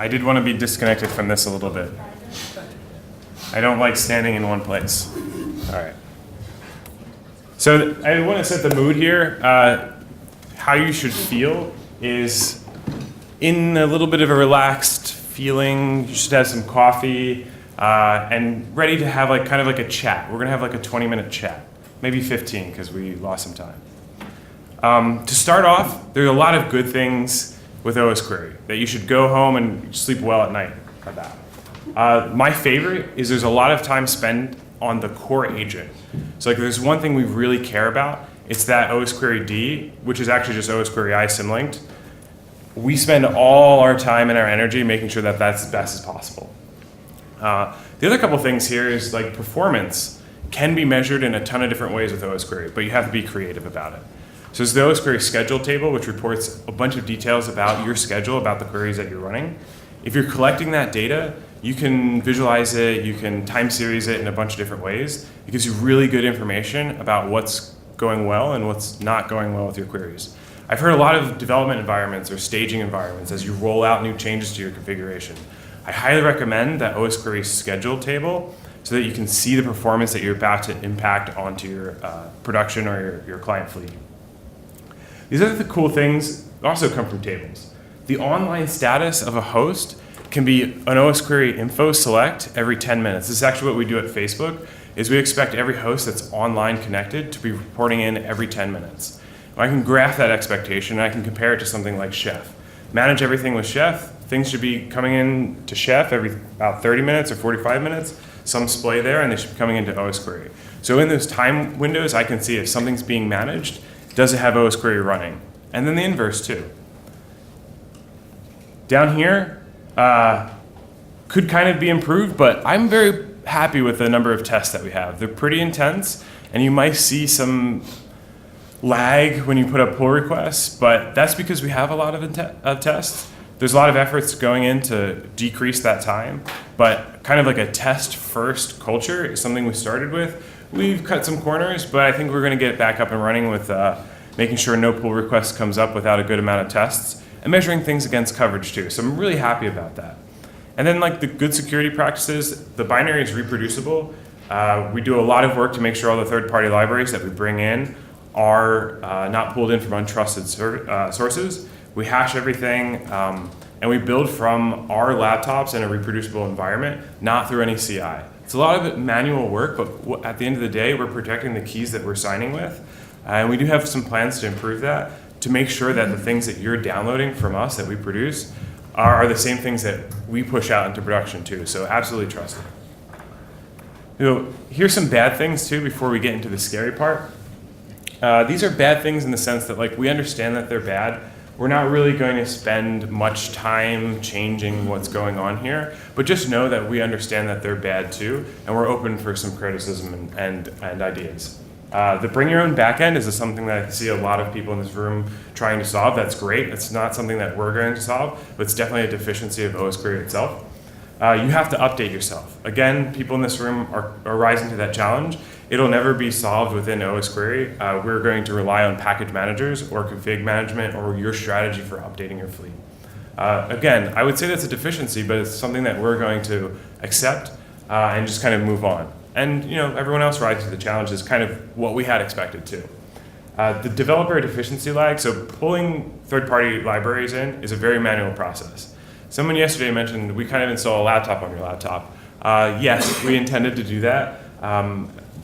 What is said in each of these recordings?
I did want to be disconnected from this a little bit. I don't like standing in one place. All right. So I want to set the mood here. How you should feel is in a little bit of a relaxed feeling. You should have some coffee and ready to have like kind of like a chat. We're going to have like a 20-minute chat, maybe 15 because we lost some time. To start off, there's a lot of good things with Osquery that you should go home and sleep well at night about. My favorite is there's a lot of time spent on the core agent. So like there's one thing we really care about. It's that Osquery D, which is actually just Osquery I symlinked. We spend all our time and our energy making sure that that's as best as possible. The other couple things here is like performance can be measured in a ton of different ways with Osquery, but you have to be creative about it. So there's the Osquery schedule table, which reports a bunch of details about your schedule, about the queries that you're running. If you're collecting that data, you can visualize it, you can time series it in a bunch of different ways. It gives you really good information about what's going well and what's not going well with your queries. I've heard a lot of development environments or staging environments as you roll out new changes to your configuration. I highly recommend that Osquery schedule table so that you can see the performance that you're about to impact onto your production or your client fleet. These other cool things also come from tables. The online status of a host can be an Osquery info select every 10 minutes. This is actually what we do at Facebook, is we expect every host that's online connected to be reporting in every 10 minutes. I can graph that expectation and I can compare it to something like Chef. Manage everything with Chef. Things should be coming in to Chef every about 30 minutes or 45 minutes. Some splay there and they should be coming into Osquery. So in those time windows, I can see if something's being managed, does it have Osquery running? And then the inverse too. Down here, could kind of be improved, but I'm very happy with the number of tests that we have. They're pretty intense, and you might see some lag when you put up pull requests, but that's because we have a lot of tests. There's a lot of efforts going in to decrease that time, but kind of like a test-first culture is something we started with. We've cut some corners, but I think we're going to get it back up and running with making sure no pull request comes up without a good amount of tests, and measuring things against coverage too. So I'm really happy about that. And then like the good security practices, the binary is reproducible. We do a lot of work to make sure all the third-party libraries that we bring in are not pulled in from untrusted sources. We hash everything, and we build from our laptops in a reproducible environment, not through any CI. It's a lot of manual work, but at the end of the day, we're protecting the keys that we're signing with. And we do have some plans to improve that, to make sure that the things that you're downloading from us that we produce are the same things that we push out into production too. So absolutely trust it. You know, here's some bad things too before we get into the scary part. These are bad things in the sense that like we understand that they're bad. We're not really going to spend much time changing what's going on here, but just know that we understand that they're bad too, and we're open for some criticism and ideas. The bring your own backend is something that I see a lot of people in this room trying to solve. That's great. It's not something that we're going to solve, but it's definitely a deficiency of Osquery itself. You have to update yourself. Again, people in this room are rising to that challenge. It'll never be solved within Osquery. We're going to rely on package managers or config management or your strategy for updating your fleet. Again, I would say that's a deficiency, but it's something that we're going to accept and just kind of move on. And you know, everyone else rises to the challenge is kind of what we had expected too. The developer deficiency lag, so pulling third-party libraries in is a very manual process. Someone yesterday mentioned we kind of install a laptop on your laptop. Yes, we intended to do that.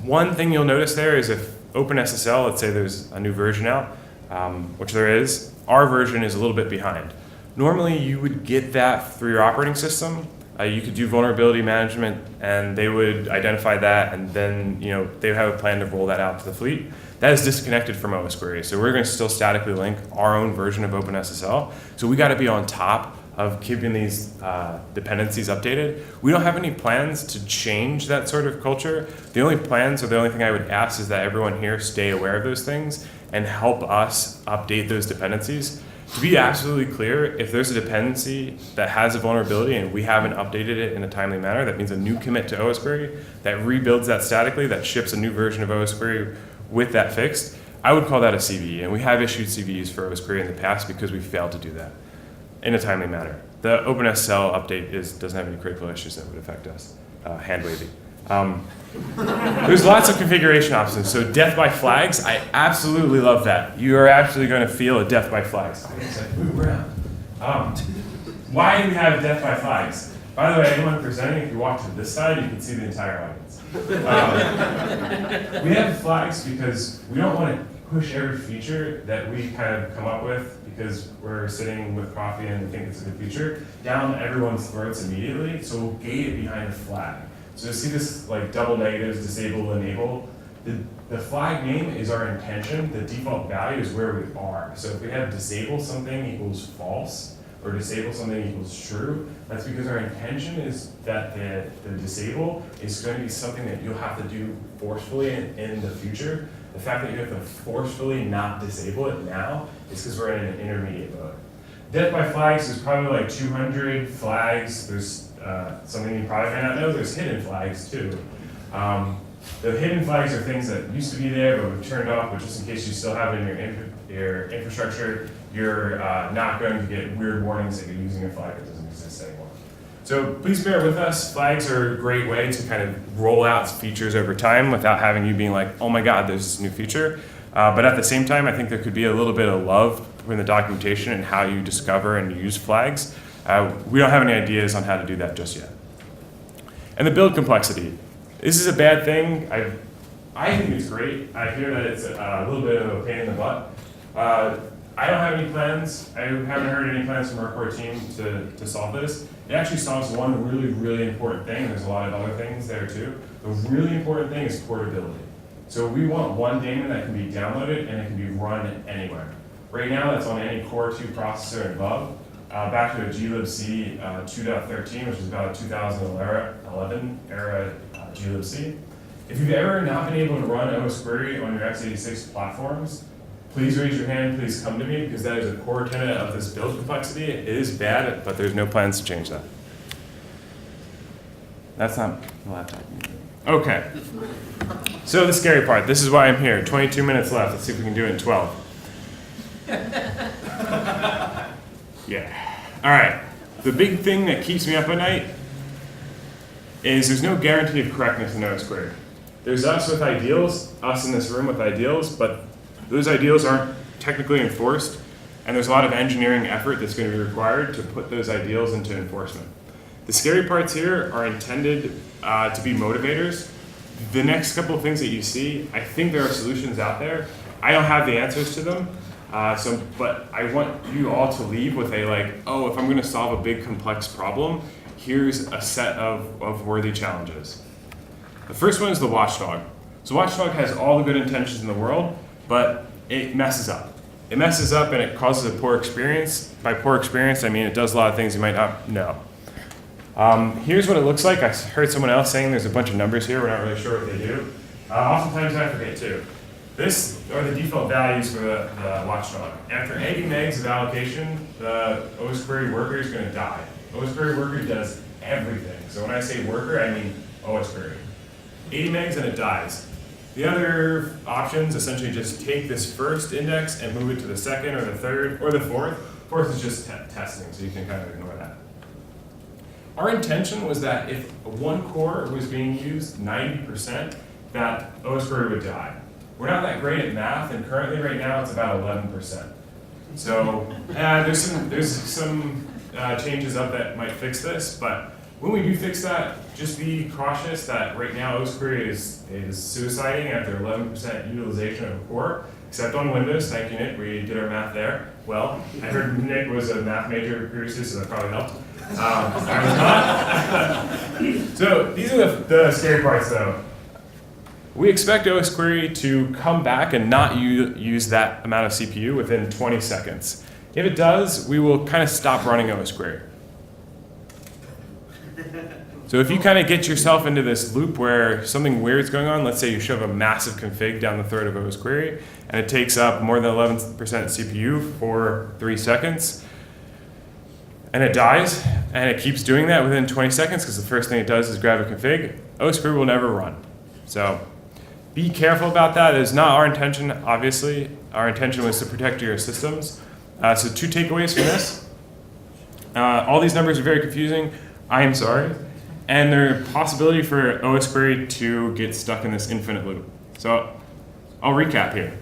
One thing you'll notice there is if OpenSSL, let's say there's a new version out, which there is, our version is a little bit behind. Normally you would get that through your operating system. You could do vulnerability management and they would identify that and then they would have a plan to roll that out to the fleet. That is disconnected from Osquery, so we're going to still statically link our own version of OpenSSL. So we got to be on top of keeping these dependencies updated. We don't have any plans to change that sort of culture. The only plans, or the only thing I would ask, is that everyone here stay aware of those things and help us update those dependencies. To be absolutely clear, if there's a dependency that has a vulnerability and we haven't updated it in a timely manner, that means a new commit to Osquery that rebuilds that statically, that ships a new version of Osquery with that fixed, I would call that a CVE. And we have issued CVEs for Osquery in the past because we failed to do that in a timely manner. the OpenSSL update doesn't have any critical issues that would affect us. Hand wavy. There's lots of configuration options. So death by flags, I absolutely love that. You are actually going to feel a death by flags. Move around. Why do we have death by flags? By the way, anyone presenting, if you walk to this side, you can see the entire audience. We have flags because we don't want to push every feature that we kind of come up with because we're sitting with coffee and we think it's a good feature down everyone's throats immediately. So we'll gate it behind a flag. So you see this like double negatives, disable, enable. The flag name is our intention. The default value is where we are. So if we have disable something equals false, or disable something equals true, that's because our intention is that the disable is going to be something that you'll have to do forcefully in the future. The fact that you have to forcefully not disable it now is because we're in an intermediate mode. Death by flags is probably like 200 flags. There's something you probably might not know, there's hidden flags too. The hidden flags are things that used to be there but we've turned off, but just in case you still have it in your infrastructure, you're not going to get weird warnings that you're using a flag that doesn't exist anymore. So please bear with us. Flags are a great way to kind of roll out features over time without having you being like, oh my God, there's this new feature. But at the same time, I think there could be a little bit of love in the documentation and how you discover and use flags. We don't have any ideas on how to do that just yet. And the build complexity. This is a bad thing. I think it's great. I hear that it's a little bit of a pain in the butt. I don't have any plans. I haven't heard any plans from our core team to solve this. It actually solves one really, really important thing. And there's a lot of other things there too. The really important thing is portability. So we want one daemon that can be downloaded and it can be run anywhere. Right now, that's on any Core 2 processor and above. Back to a glibc 2.13, which is about a 2011 era glibc. If you've ever not been able to run Osquery on your x86 platforms, please raise your hand, please come to me, because that is a core tenet of this build complexity. It is bad, but there's no plans to change that. That's not the laptop. Okay. So the scary part, this is why I'm here. 22 minutes left. Let's see if we can do it in 12. Yeah. All right. The big thing that keeps me up at night is there's no guarantee of correctness in Osquery. There's us with ideals, us in this room with ideals, but those ideals aren't technically enforced, and there's a lot of engineering effort that's going to be required to put those ideals into enforcement. The scary parts here are intended to be motivators. The next couple of things that you see, I think there are solutions out there. I don't have the answers to them, but I want you all to leave with a like, oh, if I'm going to solve a big complex problem, here's a set of worthy challenges. The first one is the watchdog. So watchdog has all the good intentions in the world, but it messes up. It messes up and it causes a poor experience. By poor experience, I mean it does a lot of things you might not know. Here's what it looks like. I heard someone else saying there's a bunch of numbers here. We're not really sure what they do. Oftentimes I forget too. This are the default values for the watchdog. After 80 megs of allocation, the Osquery worker is going to die. Osquery worker does everything. So when I say worker, I mean Osquery. 80 megs and it dies. The other options essentially just take this first index and move it to the second or the third or the fourth. Fourth is just testing, so you can kind of ignore that. Our intention was that if one core was being used 90%, that Osquery would die. We're not that great at math, and currently right now it's about 11%. So there's some changes up that might fix this, but when we do fix that, just be cautious that right now Osquery is suiciding after 11% utilization of a core, except on Windows. Thank you, Nick. We did our math there. Well, I heard Nick was a math major previously, so that probably helped. I was not. So these are the scary parts, though. We expect Osquery to come back and not use that amount of CPU within 20 seconds. If it does, we will kind of stop running Osquery. So if you kind of get yourself into this loop where something weird's going on, let's say you shove a massive config down the throat of Osquery, and it takes up more than 11% CPU for 3 seconds, and it dies, and it keeps doing that within 20 seconds because the first thing it does is grab a config, Osquery will never run. So be careful about that. It is not our intention, obviously. Our intention was to protect your systems. So 2 takeaways from this. All these numbers are very confusing. I am sorry. And there's a possibility for Osquery to get stuck in this infinite loop. So I'll recap here.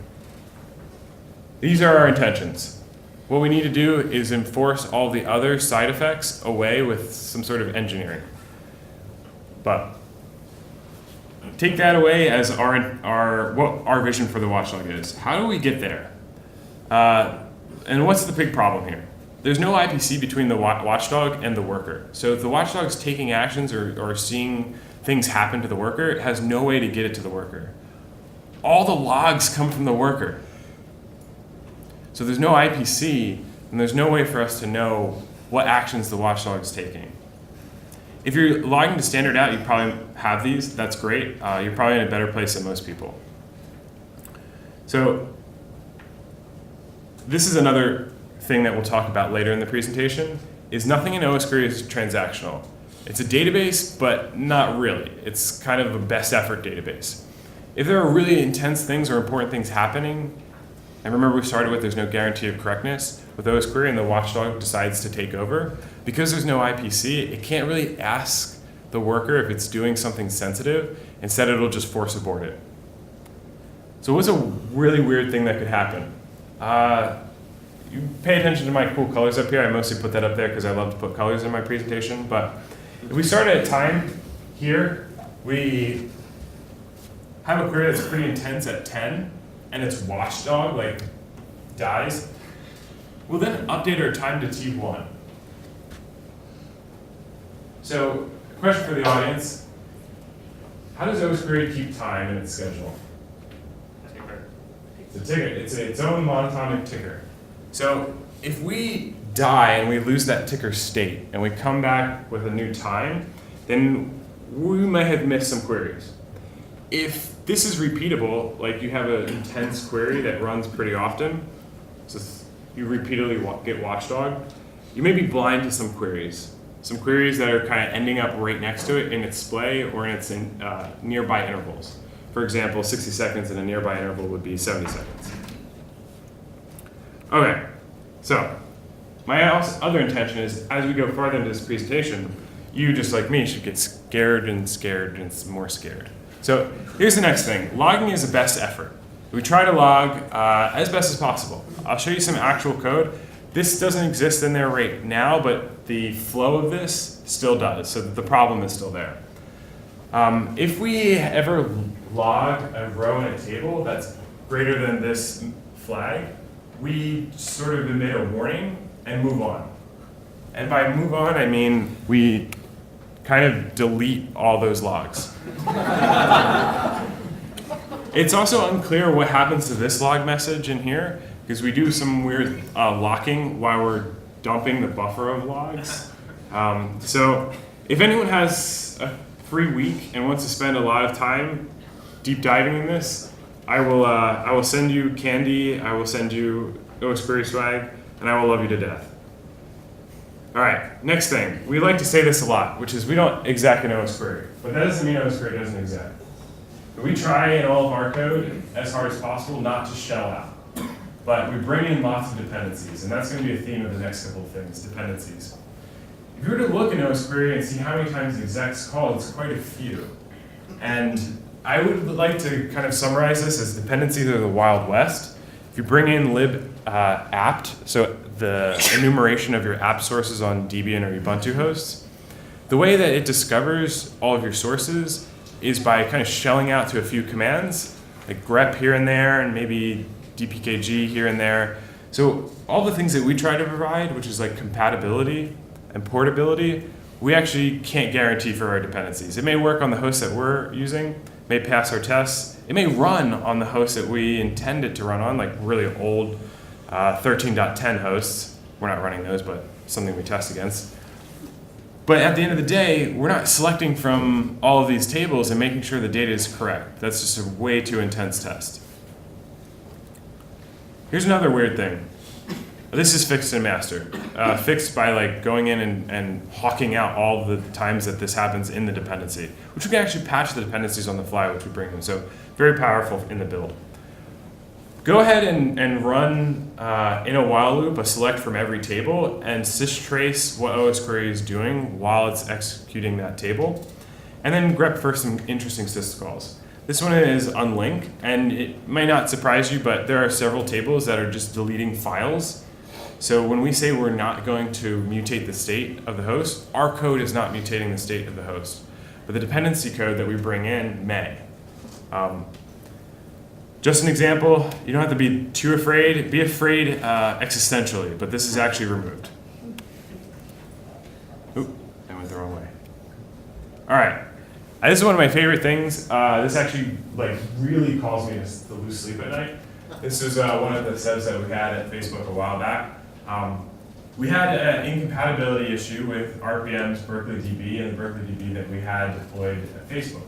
These are our intentions. What we need to do is enforce all the other side effects away with some sort of engineering. But take that away as what our vision for the watchdog is. How do we get there? And what's the big problem here? There's no IPC between the watchdog and the worker. So if the watchdog's taking actions or seeing things happen to the worker, it has no way to get it to the worker. All the logs come from the worker. So there's no IPC, and there's no way for us to know what actions the watchdog is taking. If you're logging to standard out, you probably have these. That's great. You're probably in a better place than most people. So this is another thing that we'll talk about later in the presentation, is nothing in Osquery is transactional. It's a database, but not really. It's kind of a best effort database. If there are really intense things or important things happening, and remember we started with there's no guarantee of correctness, with Osquery and the watchdog decides to take over, because there's no IPC, it can't really ask the worker if it's doing something sensitive. Instead, it'll just force abort it. So what's a really weird thing that could happen? You pay attention to my cool colors up here. I mostly put that up there because I love to put colors in my presentation. But if we start at a time here, we have a query that's pretty intense at 10, and its watchdog dies. We'll then update our time to T1. So, question for the audience: how does Osquery keep time in its schedule? It's a ticker. It's its own monotonic ticker. So if we die and we lose that ticker state and we come back with a new time, then we might have missed some queries. If this is repeatable, like you have an intense query that runs pretty often, so you repeatedly get watchdog, you may be blind to some queries that are kind of ending up right next to it in its splay or in its nearby intervals. For example, 60 seconds in a nearby interval would be 70 seconds. Okay, so my other intention is, as we go farther into this presentation, you, just like me, should get scared and more scared. So here's the next thing. Logging is a best effort. We try to log as best as possible. I'll show you some actual code. This doesn't exist in there right now, but the flow of this still does, so the problem is still there. If we ever log a row in a table that's greater than this flag, we sort of emit a warning and move on. And by move on, I mean we kind of delete all those logs. It's also unclear what happens to this log message in here, because we do some weird locking while we're dumping the buffer of logs. So if anyone has a free week and wants to spend a lot of time deep diving in this, I will send you candy, I will send you Osquery swag, and I will love you to death. All right, next thing. We like to say this a lot, which is we don't exec in Osquery, but that doesn't mean Osquery doesn't exec. But we try in all of our code as hard as possible not to shell out. But we bring in lots of dependencies, and that's going to be a theme of the next couple of things, dependencies. If you were to look in Osquery and see how many times exec's called, it's quite a few. And I would like to kind of summarize this as dependencies are the Wild West. If you bring in lib apt, so the enumeration of your app sources on Debian or Ubuntu hosts, the way that it discovers all of your sources is by kind of shelling out to a few commands, like grep here and there, and maybe dpkg here and there. So all the things that we try to provide, which is like compatibility and portability, we actually can't guarantee for our dependencies. It may work on the host that we're using, may pass our tests. It may run on the host that we intend it to run on, like really old 13.10 hosts. We're not running those, but something we test against. But at the end of the day, we're not selecting from all of these tables and making sure the data is correct. That's just a way too intense test. Here's another weird thing. This is fixed in master. Fixed by like going in and hawking out all the times that this happens in the dependency, which we can actually patch the dependencies on the fly, which we bring in. So very powerful in the build. go ahead and run in a while loop a select from every table and systrace what Osquery is doing while it's executing that table. And then grep for some interesting syscalls. This one is unlink, and it might not surprise you, but there are several tables that are just deleting files. So when we say we're not going to mutate the state of the host, our code is not mutating the state of the host. But the dependency code that we bring in may. Just an example, you don't have to be too afraid. Be afraid existentially, but this is actually removed. Oop, I went the wrong way. All right. This is one of my favorite things. This actually really calls me to lose sleep at night. This is one of the sebs that we had at Facebook a while back. We had an incompatibility issue with RPM's Berkeley DB and the Berkeley DB that we had deployed at Facebook.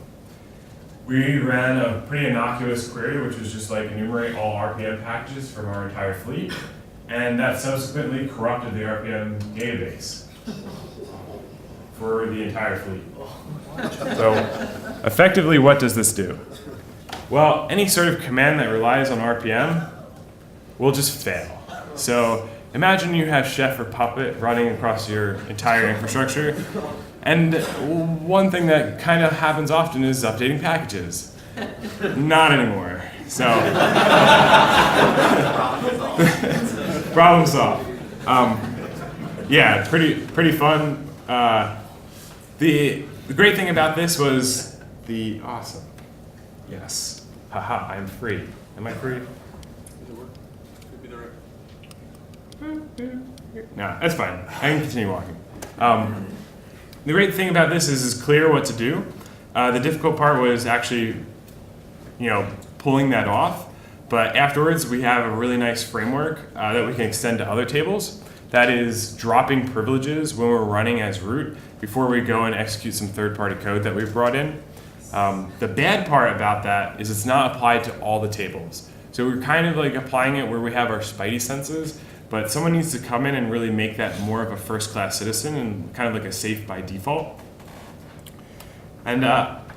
We ran a pretty innocuous query, which was just enumerate all RPM packages from our entire fleet, and that subsequently corrupted the RPM database for the entire fleet. So effectively, what does this do? Well, any sort of command that relies on RPM will just fail. So imagine you have Chef or Puppet running across your entire infrastructure, and one thing that kind of happens often is updating packages. Not anymore. So problem solved. Yeah, pretty fun. The great thing about this was the awesome. Yes. Haha, I'm free. Am I free? No, that's fine. I can continue walking. The great thing about this is it's clear what to do. The difficult part was actually, pulling that off. But afterwards, we have a really nice framework that we can extend to other tables. That is dropping privileges when we're running as root before we go and execute some third-party code that we've brought in. The bad part about that is it's not applied to all the tables. So we're kind of applying it where we have our spidey senses, but someone needs to come in and really make that more of a first-class citizen and kind of a safe by default. And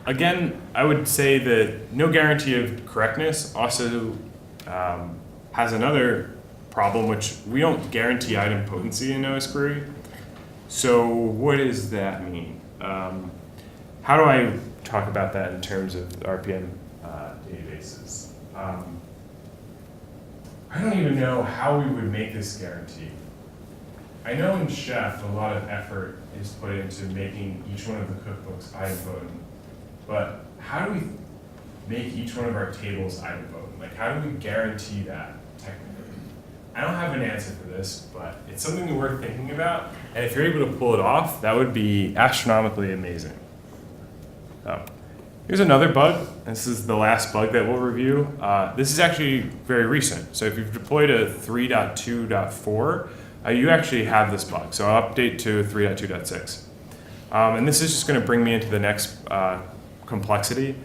again, I would say that no guarantee of correctness also has another problem, which we don't guarantee item potency in Osquery. So what does that mean? How do I talk about that in terms of RPM databases? I don't even know how we would make this guarantee. I know in Chef a lot of effort is put into making each one of the cookbooks item potent, but how do we make each one of our tables item potent? How do we guarantee that technically? I don't have an answer for this, but it's something worth thinking about, and if you're able to pull it off, that would be astronomically amazing. Here's another bug. This is the last bug that we'll review. This is actually very recent. So if you've deployed a 3.2.4, you actually have this bug. So I'll update to 3.2.6. And this is just going to bring me into the next complexity.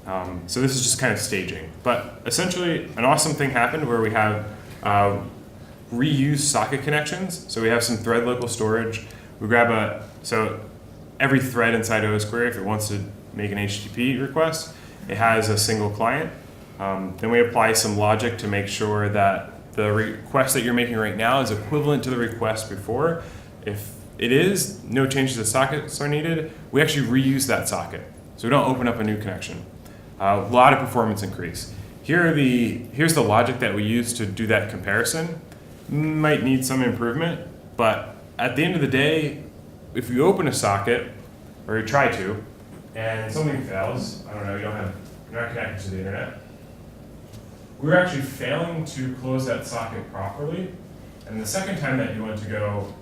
So this is just kind of staging. But essentially, an awesome thing happened where we have reuse socket connections. So we have some thread local storage. We grab so every thread inside Osquery, if it wants to make an HTTP request, it has a single client. Then we apply some logic to make sure that the request that you're making right now is equivalent to the request before. If it is, no changes to sockets are needed. We actually reuse that socket. So we don't open up a new connection. A lot of performance increase. Here's the logic that we use to do that comparison. Might need some improvement, but at the end of the day, if you open a socket, or you try to, and something fails, I don't know, you're not connected to the internet, we're actually failing to close that socket properly, and the second time that you want to go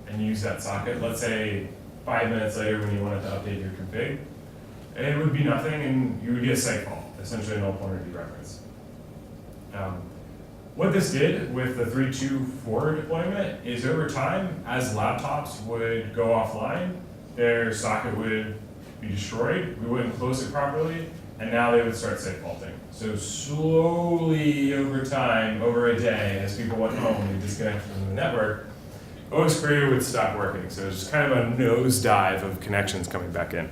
and use that socket, let's say 5 minutes later when you wanted to update your config, it would be nothing and you would get a site fault, essentially a null pointer dereference. What this did with the 3.2.4 deployment is over time, as laptops would go offline, their socket would be destroyed, we wouldn't close it properly, and now they would start site faulting. So slowly over time, over a day, as people went home and disconnected from the network, Osquery would stop working. So it was just kind of a nosedive of connections coming back in.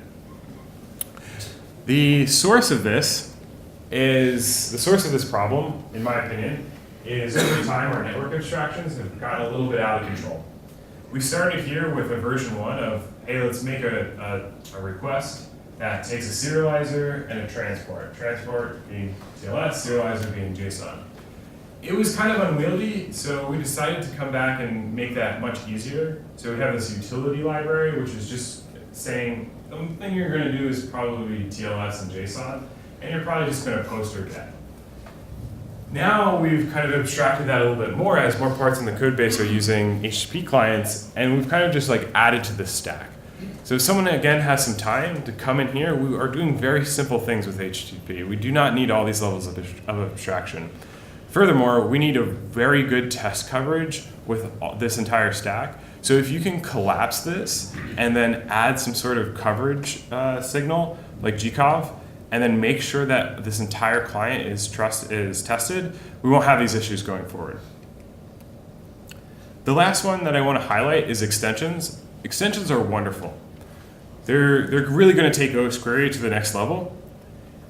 The source of this is the source of this problem, in my opinion, is over time our network abstractions have gotten a little bit out of control. We started here with a version 1 of, hey, let's make a request that takes a serializer and a transport. Transport being TLS, serializer being JSON. It was kind of unwieldy, so we decided to come back and make that much easier. So we have this utility library, which is just saying, the thing you're going to do is probably TLS and JSON, and you're probably just going to post or get. Now we've kind of abstracted that a little bit more as more parts in the code base are using HTTP clients, and we've kind of just like added to the stack. So if someone again has some time to come in here, we are doing very simple things with HTTP. We do not need all these levels of abstraction. Furthermore, we need a very good test coverage with this entire stack. So if you can collapse this and then add some sort of coverage signal like gcov, and then make sure that this entire client is tested, we won't have these issues going forward. The last one that I want to highlight is extensions. Extensions are wonderful. They're really going to take Osquery to the next level.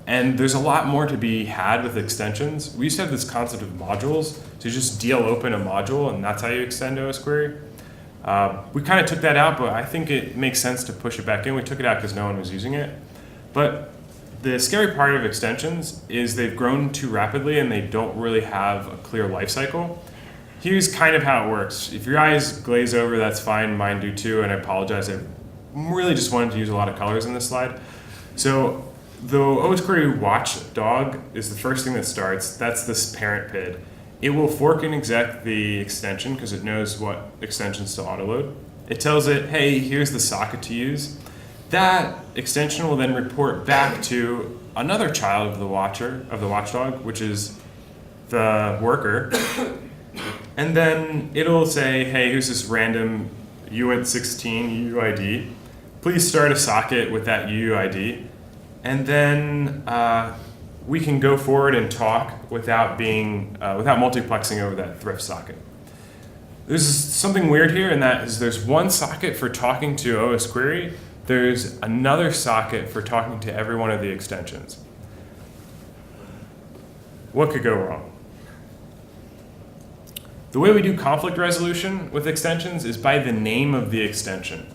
And there's a lot more to be had with extensions. We used to have this concept of modules. So you just DL open a module, and that's how you extend Osquery. We kind of took that out, but I think it makes sense to push it back in. We took it out because no one was using it. But the scary part of extensions is they've grown too rapidly and they don't really have a clear life cycle. Here's kind of how it works. If your eyes glaze over, that's fine. Mine do too, and I apologize. I really just wanted to use a lot of colors in this slide. So the Osquery watchdog is the first thing that starts. That's this parent PID. It will fork and exec the extension because it knows what extensions to autoload. It tells it, hey, here's the socket to use. That extension will then report back to another child of the watchdog, which is the worker. And then it'll say, hey, here's this random uint16 UUID. Please start a socket with that UUID. And then we can go forward and talk without multiplexing over that thrift socket. There's something weird here, and that is there's one socket for talking to Osquery. There's another socket for talking to every one of the extensions. What could go wrong? The way we do conflict resolution with extensions is by the name of the extension.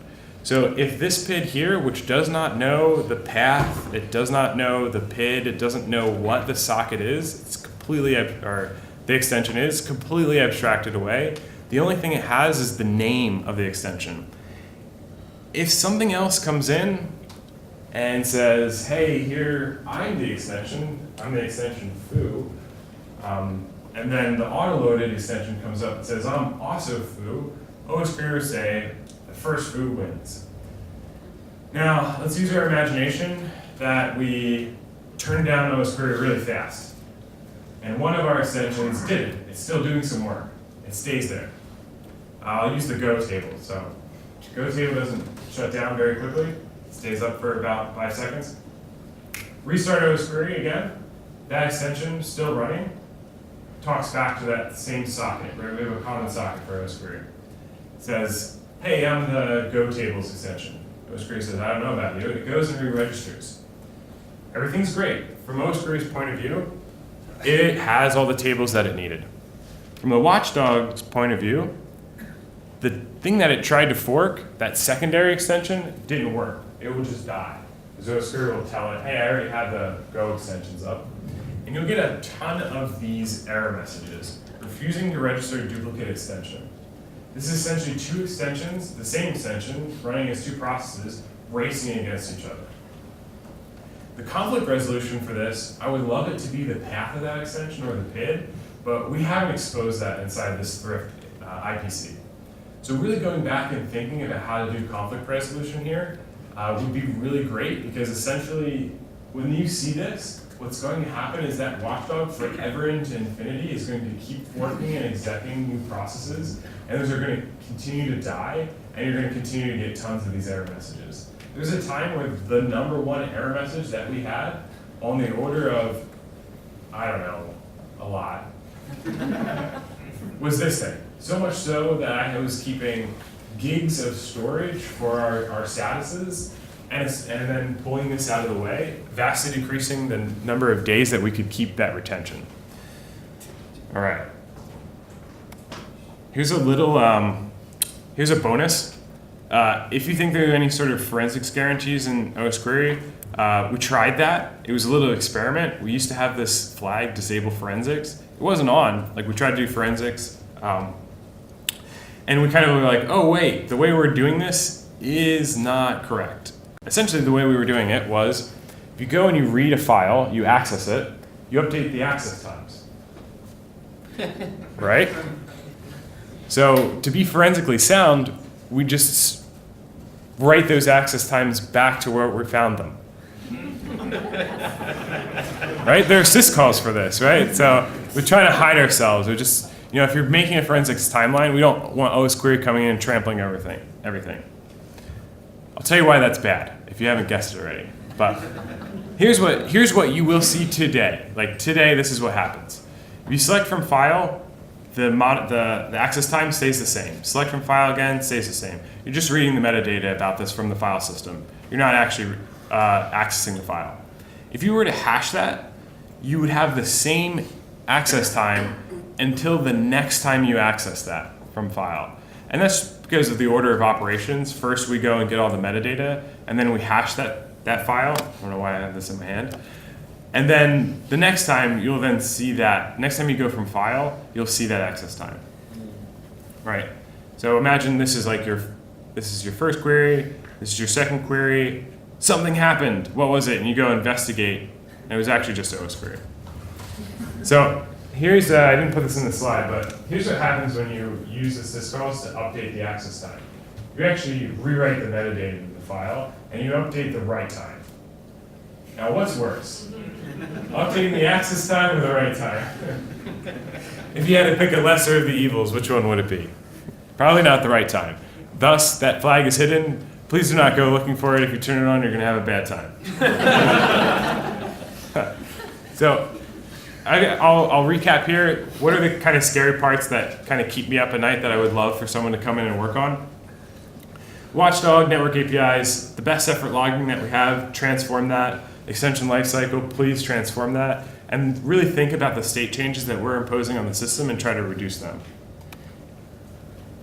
So if this PID here, which does not know the path, it does not know the PID, it doesn't know what the socket is, it's completely, or the extension is completely abstracted away. The only thing it has is the name of the extension. If something else comes in and says, hey, here, I'm the extension foo, and then the auto-loaded extension comes up and says, I'm also foo, Osquery will say, the first foo wins. Now, let's use our imagination that we turn down Osquery really fast. And one of our extensions did it. It's still doing some work. It stays there. I'll use the go table. So go table doesn't shut down very quickly. It stays up for about 5 seconds. Restart Osquery again. That extension still running. Talks back to that same socket. Right? We have a common socket for Osquery. It says, hey, I'm the go tables extension. Osquery says, I don't know about you. It goes and re-registers. Everything's great. From Osquery's point of view, it has all the tables that it needed. From the watchdog's point of view, the thing that it tried to fork, that secondary extension, didn't work. It will just die. Because Osquery will tell it, hey, I already have the go extensions up. And you'll get a ton of these error messages, refusing to register a duplicate extension. This is essentially two extensions, the same extension, running as two processes, racing against each other. The conflict resolution for this, I would love it to be the path of that extension or the PID, but we haven't exposed that inside this thrift IPC. So really going back and thinking about how to do conflict resolution here would be really great, because essentially when you see this, what's going to happen is that watchdog forever into infinity is going to keep forking and execing new processes, and those are going to continue to die, and you're going to continue to get tons of these error messages. There's a time where the #1 error message that we had on the order of, I don't know, a lot, was this thing. So much so that I was keeping gigs of storage for our statuses, and then pulling this out of the way, vastly decreasing the number of days that we could keep that retention. All right. Here's a little, here's a bonus. If you think there are any sort of forensics guarantees in Osquery, we tried that. It was a little experiment. We used to have this flag, disable forensics. It wasn't on. Like, we tried to do forensics. And we kind of were like, oh wait, the way we're doing this is not correct. Essentially, the way we were doing it was, if you go and you read a file, you access it, you update the access times. Right? So to be forensically sound, we just write those access times back to where we found them. Right? There are syscalls for this, right? So we're trying to hide ourselves. We're just, if you're making a forensics timeline, we don't want Osquery coming in and trampling everything. I'll tell you why that's bad, if you haven't guessed it already. But here's what you will see today. Like today, this is what happens. If you select from file, the access time stays the same. Select from file again, stays the same. You're just reading the metadata about this from the file system. You're not actually accessing the file. If you were to hash that, you would have the same access time until the next time you access that from file. And that's because of the order of operations. First we go and get all the metadata, and then we hash that file. I don't know why I have this in my hand. And then the next time you'll then see that, next time you go from file, you'll see that access time. Right? So imagine this is like this is your first query, this is your second query, something happened, what was it? And you go investigate, and it was actually just Osquery. So here's, I didn't put this in the slide, but here's what happens when you use the syscalls to update the access time. You actually rewrite the metadata in the file, and you update the write time. Now what's worse? Updating the access time or the write time? If you had to pick a lesser of the evils, which one would it be? Probably not the write time. Thus, that flag is hidden. Please do not go looking for it. If you turn it on, you're going to have a bad time. So I'll recap here. What are the kind of scary parts that kind of keep me up at night that I would love for someone to come in and work on? Watchdog, network APIs, the best effort logging that we have, transform that. Extension lifecycle, please transform that. And really think about the state changes that we're imposing on the system and try to reduce them.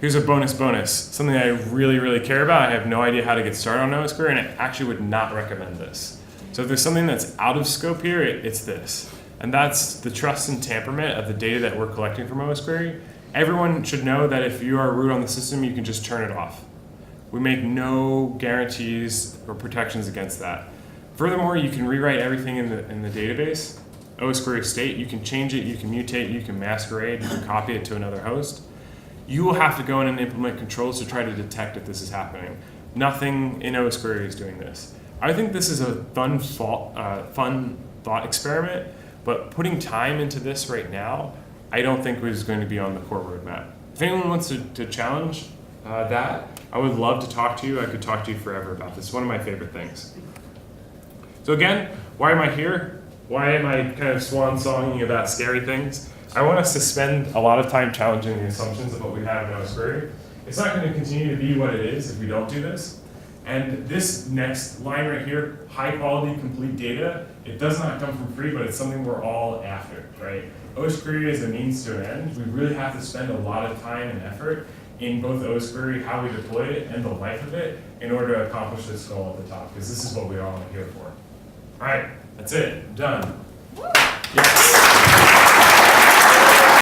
Here's a bonus, something I really, really care about. I have no idea how to get started on Osquery, and I actually would not recommend this. So if there's something that's out of scope here, it's this. And that's the trust and tamperment of the data that we're collecting from Osquery. Everyone should know that if you are root on the system, you can just turn it off. We make no guarantees or protections against that. Furthermore, you can rewrite everything in the database. Osquery state, you can change it, you can mutate, you can masquerade, you can copy it to another host. You will have to go in and implement controls to try to detect if this is happening. Nothing in Osquery is doing this. I think this is a fun thought experiment, but putting time into this right now, I don't think is going to be on the core roadmap. If anyone wants to challenge that, I would love to talk to you. I could talk to you forever about this. It's one of my favorite things. So again, why am I here? Why am I kind of swan-songing about scary things? I want us to spend a lot of time challenging the assumptions of what we have in Osquery. It's not going to continue to be what it is if we don't do this. And this next line right here, high quality, complete data, it does not come from free, but it's something we're all after, right? Osquery is a means to an end. We really have to spend a lot of time and effort in both Osquery, how we deploy it, and the life of it in order to accomplish this goal at the top, because this is what we're all here for. All right, that's it, done.